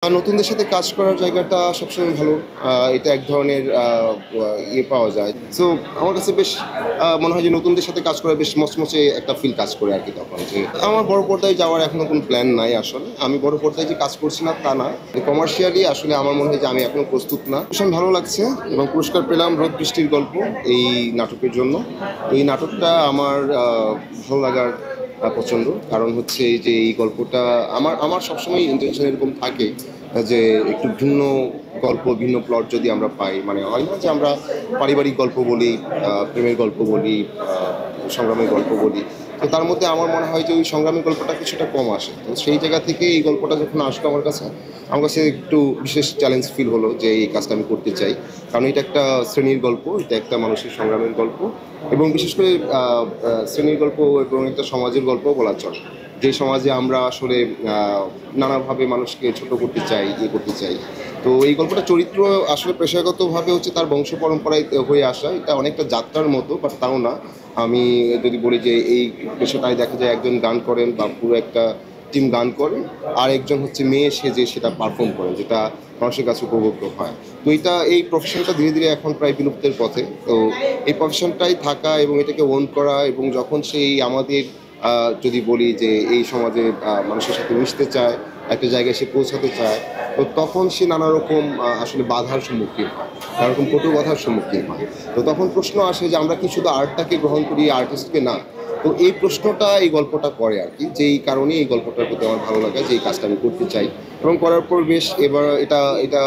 নতুনদের সাথে কাজ করার জায়গাটা সবসময় ভালো। এটা এক ধরনের ইয়ে পাওয়া যায়। সো আমার কাছে বেশ মনে হয় যে নতুনদের সাথে কাজ করা বেশ মচমচে একটা ফিল কাজ করে আর কি তখন। যে আমার বড় পর্দায় যাওয়ার এখনো কোনো প্ল্যান নাই আসলে। আমি বড় পর্দায় যে কাজ করছি না তা না। কমার্শিয়ালি আসলে আমার মনে হয় যে আমি এখনো প্রস্তুত না। ভীষণ ভালো লাগছে এবং পুরস্কার পেলাম রোদ বৃষ্টির গল্প এই নাটকের জন্য। তো এই নাটকটা আমার ভালো লাগার প্রচণ্ড কারণ হচ্ছে যে এই গল্পটা আমার আমার সবসময় ইন্টেনশন এরকম থাকে যে একটু ভিন্ন গল্প ভিন্ন প্লট যদি আমরা পাই, মানে হয় না যে আমরা পারিবারিক গল্প বলি, প্রেমের গল্প বলি, সংগ্রামের গল্প বলি, তো তার মধ্যে আমার মনে হয় যে ওই সংগ্রামের গল্পটা কিছুটা কম আসে। তো সেই জায়গা থেকে এই গল্পটা যখন আসলো আমার কাছে একটু বিশেষ চ্যালেঞ্জ ফিল হলো যে এই কাজটা আমি করতে চাই। কারণ এটা একটা শ্রেণীর গল্প, এটা একটা মানুষের সংগ্রামের গল্প এবং বিশেষ করে শ্রেণীর গল্প এবং একটা সমাজের গল্প বলা চলে। যে সমাজে আমরা আসলে নানাভাবে মানুষকে ছোট করতে চাই, ইয়ে করতে চাই। তো এই গল্পটা চরিত্র আসলে পেশাগতভাবে হচ্ছে তার বংশ পরম্পরায় হয়ে আসা, এটা অনেকটা যাত্রার মতো, বাট তাও না। আমি যদি বলি যে এই পেশাটায় দেখা যায় একজন গান করেন বা পুরো একটা টিম গান করে, আর একজন হচ্ছে মেয়ে সেজে সেটা পারফর্ম করেন, যেটা মানুষের কাছে উপভোগ্য হয়। তো এই প্রফেশনটা ধীরে ধীরে এখন প্রায় বিলুপ্তের পথে। তো এই প্রফেশনটাই থাকা এবং এটাকে ওন করা, এবং যখন সেই আমাদের যদি বলি যে এই সমাজে মানুষের সাথে মিশতে চায়, একটা জায়গায় সে পৌঁছাতে চায়, তো তখন সে নানা রকম আসলে বাধার সম্মুখীন হয়, নানা রকম কটু কথার সম্মুখীন হয়। তো তখন প্রশ্ন আসে যে আমরা কি শুধু আর্টটাকে গ্রহণ করি, আর্টিস্টকে না? তো এই প্রশ্নটা এই গল্পটা করে আর কি, যে এই কারণে এই গল্পটার প্রতি আমার ভালো লাগে, যে এই কাজটা আমি করতে চাই এবং করার পর বেশ এবার এটা এটা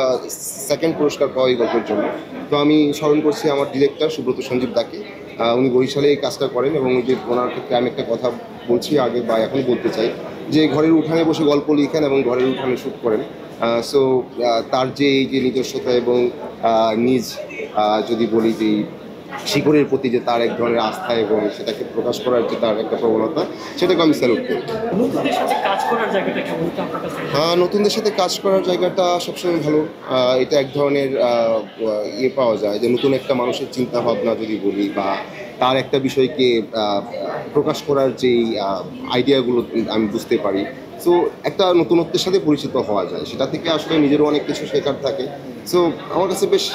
সেকেন্ড পুরস্কার পাওয়া এই গল্পের জন্য। তো আমি স্মরণ করছি আমার ডিরেক্টর সুব্রত সঞ্জীব দাকে। উনি বরিশালে এই কাজটা করেন এবং ওই যে ওনার ক্ষেত্রে আমি একটা কথা বলছি আগে বা এখনও বলতে চাই, যে ঘরের উঠানে বসে গল্প লিখেন এবং ঘরের উঠানে শ্যুট করেন। সো তার যে এই যে নিজস্বতা এবং নিজ যদি বলি যে শিকড়ের প্রতি যে তার এক ধরনের আস্থা এবং সেটাকে প্রকাশ করার যে তার একটা প্রবণতা, সেটাকে আমি স্যালুট করি। নতুনদের সাথে কাজ করার জায়গাটা কেমন আপনার কাছে? নতুনদের সাথে কাজ করার জায়গাটা সবসময় ভালো। এটা এক ধরনের ইয়ে পাওয়া যায় যে নতুন একটা মানুষের চিন্তা ভাবনা যদি বলি, বা তার একটা বিষয়কে প্রকাশ করার যেই আইডিয়াগুলো আমি বুঝতে পারি। সো একটা নতুনত্বের সাথে পরিচিত হওয়া যায়, সেটা থেকে আসলে নিজেরও অনেক কিছু শেখার থাকে। সো আমার কাছে বেশ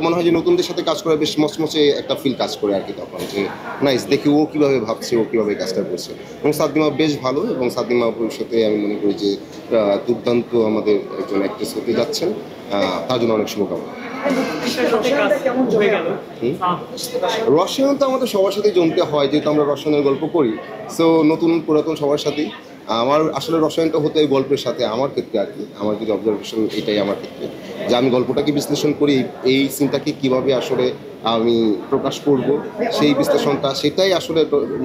মনে হয় যে নতুনদের সাথে কাজ করা বেশ মচমচে একটা ফিল কাজ করে আর কি তখন, যে নাইস দেখি ও কীভাবে ভাবছে, ও কীভাবে কাজটা করছে। এবং সাদনিমা বেশ ভালো, এবং সাদনিমা ভবিষ্যতে আমি মনে করি যে দুর্দান্ত আমাদের একজন অ্যাক্ট্রেস হতে যাচ্ছেন। তার জন্য অনেক শুভকামনা। রসায়ন তো আমাদের সবার সাথেই জমতে হয়, যেহেতু আমরা রসায়নের গল্প করি। সো নতুন পুরাতন সবার সাথেই আমার আসলে রসায়নটা হতো এই গল্পের সাথে, আমার ক্ষেত্রে আর কি, আমার যদি অবজারভেশন এটাই আমার ক্ষেত্রে, যে আমি গল্পটাকে বিশ্লেষণ করি, এই সিনটাকে কীভাবে আসলে আমি প্রকাশ করব, সেই বিশ্লেষণটা, সেটাই আসলে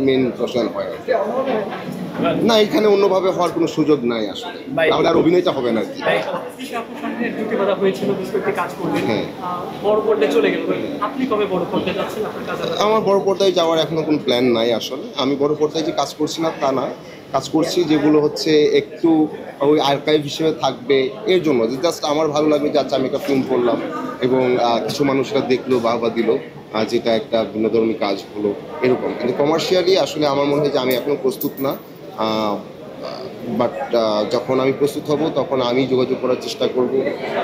মেন রসায়ন হয় আর কি। না, এখানে অন্যভাবে হওয়ার কোনো সুযোগ নাই আসলে, তাহলে আর অভিনয়টা হবে না আর কি। হ্যাঁ, আমার বড় পর্দায় যাওয়ার এখনো কোনো প্ল্যান নাই আসলে। আমি বড় পর্দায় যে কাজ করছি না তা না, কাজ করছি যেগুলো হচ্ছে একটু ওই আর্কাইভ হিসেবে থাকবে, এর জন্য যে জাস্ট আমার ভালো লাগবে যে আচ্ছা আমি একটা ফিল্ম করলাম এবং কিছু মানুষরা দেখলো, বাহবা দিল, যেটা একটা ভিন্নধর্মী কাজ হলো, এরকম। কিন্তু কমার্শিয়ালি আসলে আমার মনে হয় যে আমি এখনও প্রস্তুত না। বাট যখন আমি প্রস্তুত হব তখন আমি যোগাযোগ করার চেষ্টা করব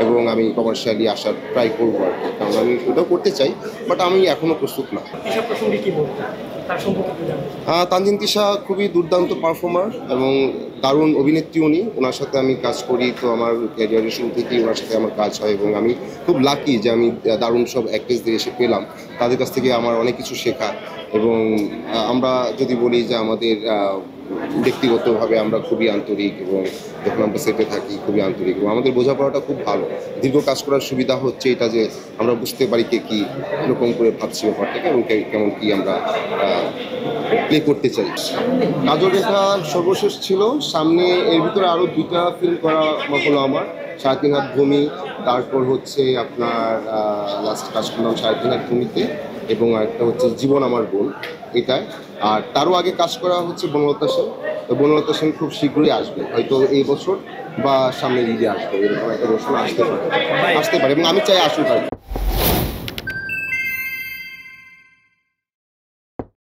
এবং আমি কমার্শিয়ালি আসার ট্রাই করবো আর কি, কারণ আমি ওটাও করতে চাই, বাট আমি এখনও প্রস্তুত না। তানজিন তিশা খুবই দুর্দান্ত পারফর্মার এবং দারুণ অভিনেত্রী উনি। ওনার সাথে আমি কাজ করি, তো আমার ক্যারিয়ারের শুরু থেকেই ওনার সাথে আমার কাজ হয় এবং আমি খুব লাকি যে আমি দারুণ সব অ্যাক্ট্রেসদের এসে পেলাম, তাদের কাছ থেকে আমার অনেক কিছু শেখা। এবং আমরা যদি বলি যে আমাদের ব্যক্তিগতভাবে আমরা খুবই আন্তরিক, এবং যখন আমরা সেটে থাকি খুবই আন্তরিক, এবং আমাদের বোঝাপড়াটা খুব ভালো। দীর্ঘ কাজ করার সুবিধা হচ্ছে এটা যে আমরা বুঝতে পারি কে কী এরকম করে ভাবছি ব্যাপারটাকে, এবং কেমন কী আমরা প্লে করতে চাই। কাজল রেখা সর্বশেষ ছিল, সামনে এর ভিতরে আরও 2টা ফিল্ম করা হলো আমার। 3.5 হাত ভূমি, তারপর হচ্ছে আপনার লাস্ট কাজ করলাম 3.5 হাত ভূমিতে, এবং আরেকটা হচ্ছে জীবন আমার বোন, এটাই। আর তারও আগে কাজ করা হচ্ছে বনলতা সেন। তো বনলতা সেন খুব শীঘ্রই আসবে, হয়তো এই বছর বা সামনের ঈদে আসবে, এরকম একটা বছর আসতে পারে এবং আমি চাই আসুক আর কি।